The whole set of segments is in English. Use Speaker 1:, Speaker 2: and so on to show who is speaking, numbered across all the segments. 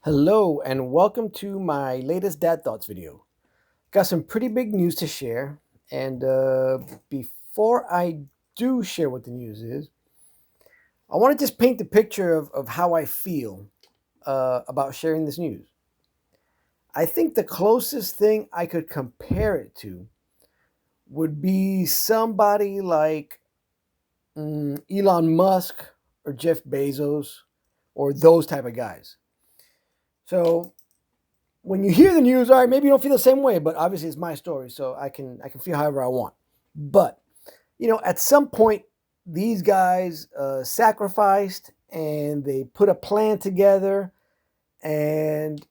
Speaker 1: Hello and welcome to my latest Dad Thoughts video. Got some pretty big news to share, and before I do share what the news is, I want to just paint the picture of how I feel about sharing this news. I think the closest thing I could compare it to would be somebody like Elon Musk or Jeff Bezos or those type of guys. So when you hear the news, all right, maybe you don't feel the same way, but obviously it's my story, so I can feel however I want. But at some point, these guys sacrificed and they put a plan together, and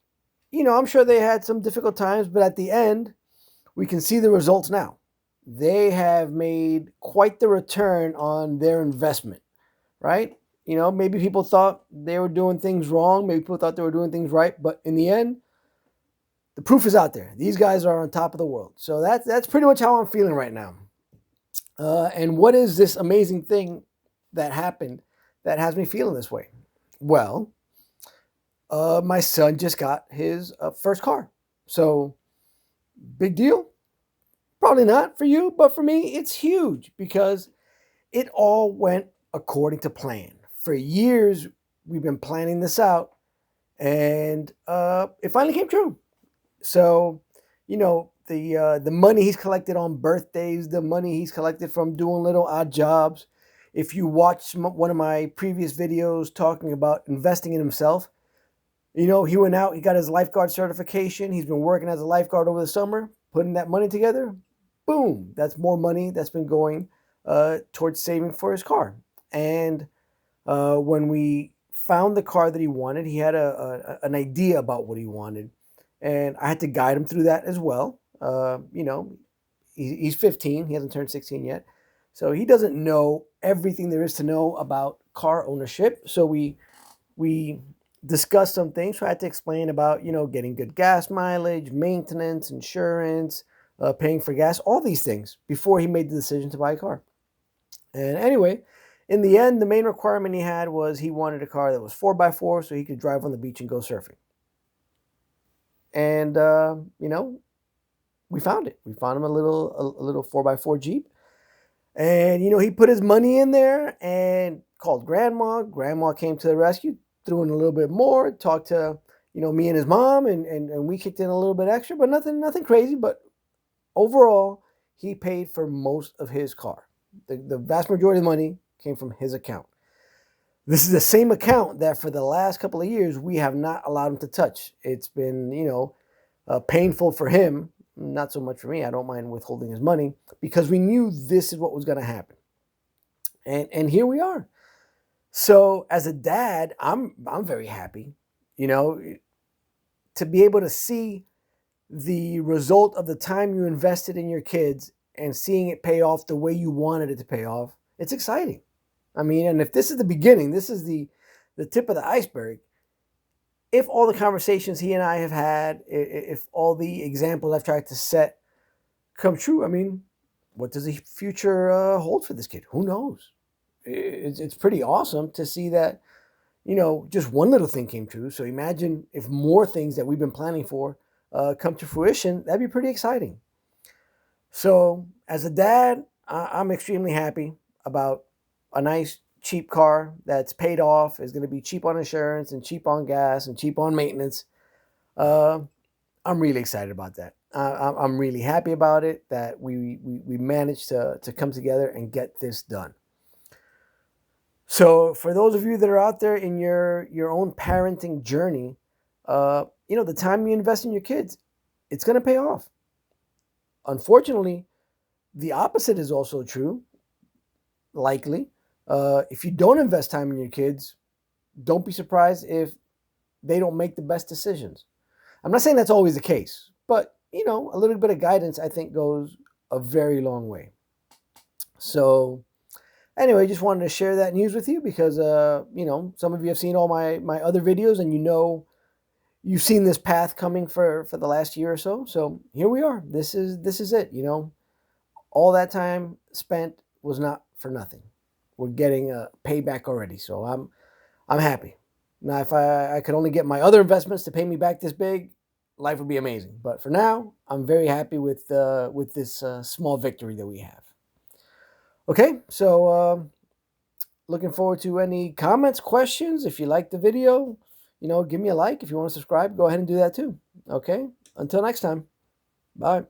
Speaker 1: I'm sure they had some difficult times, but at the end, we can see the results now. They have made quite the return on their investment, right? Maybe people thought they were doing things wrong, maybe people thought they were doing things right, but in the end, the proof is out there. These guys are on top of the world. So that's pretty much how I'm feeling right now. And what is this amazing thing that happened that has me feeling this way? Well, my son just got his first car. So big deal? Probably not for you, but for me, it's huge because it all went according to plan. For years, we've been planning this out, and it finally came true. So, the money he's collected on birthdays, the money he's collected from doing little odd jobs. If you watch one of my previous videos talking about investing in himself, he went out, he got his lifeguard certification. He's been working as a lifeguard over the summer, putting that money together. Boom, that's more money that's been going towards saving for his car. And when we found the car that he wanted, he had an idea about what he wanted, and I had to guide him through that as well. He's 15; he hasn't turned 16 yet, so he doesn't know everything there is to know about car ownership. So we discussed some things. So I had to explain about getting good gas mileage, maintenance, insurance, paying for gas, all these things before he made the decision to buy a car. And anyway, in the end, the main requirement he had was he wanted a car that was 4x4 so he could drive on the beach and go surfing. And we found it. We found him a little 4x4 Jeep, and he put his money in there and called grandma. Grandma came to the rescue, threw in a little bit more, talked to me and his mom, and we kicked in a little bit extra, but nothing crazy. But overall, he paid for most of his car. The vast majority of the money came from his account. This is the same account that for the last couple of years we have not allowed him to touch. It's been, painful for him, not so much for me. I don't mind withholding his money because we knew this is what was going to happen. And here we are. So as a dad, I'm very happy, to be able to see the result of the time you invested in your kids and seeing it pay off the way you wanted it to pay off. It's exciting. I mean, and if this is the beginning, this is the tip of the iceberg. If all the conversations he and I have had, if all the examples I've tried to set come true, I mean, what does the future hold for this kid? Who knows? It's pretty awesome to see that, just one little thing came true. So imagine if more things that we've been planning for come to fruition. That'd be pretty exciting. So as a dad, I'm extremely happy about a nice cheap car that's paid off, is going to be cheap on insurance and cheap on gas and cheap on maintenance. Uh, I'm really excited about that. I'm really happy about it that we managed to come together and get this done. So for those of you that are out there in your own parenting journey, the time you invest in your kids, it's going to pay off. Unfortunately, the opposite is also true, likely. If you don't invest time in your kids, don't be surprised if they don't make the best decisions. I'm not saying that's always the case, but a little bit of guidance I think goes a very long way. So anyway, just wanted to share that news with you because some of you have seen all my other videos, and you've seen this path coming for the last year or so. So here we are. This is it. All that time spent was not for nothing. We're getting a payback already, so I'm happy. Now, if I could only get my other investments to pay me back this big, life would be amazing. But for now, I'm very happy with this small victory that we have. Okay, so looking forward to any comments, questions. If you like the video, give me a like. If you want to subscribe, go ahead and do that too. Okay, until next time. Bye.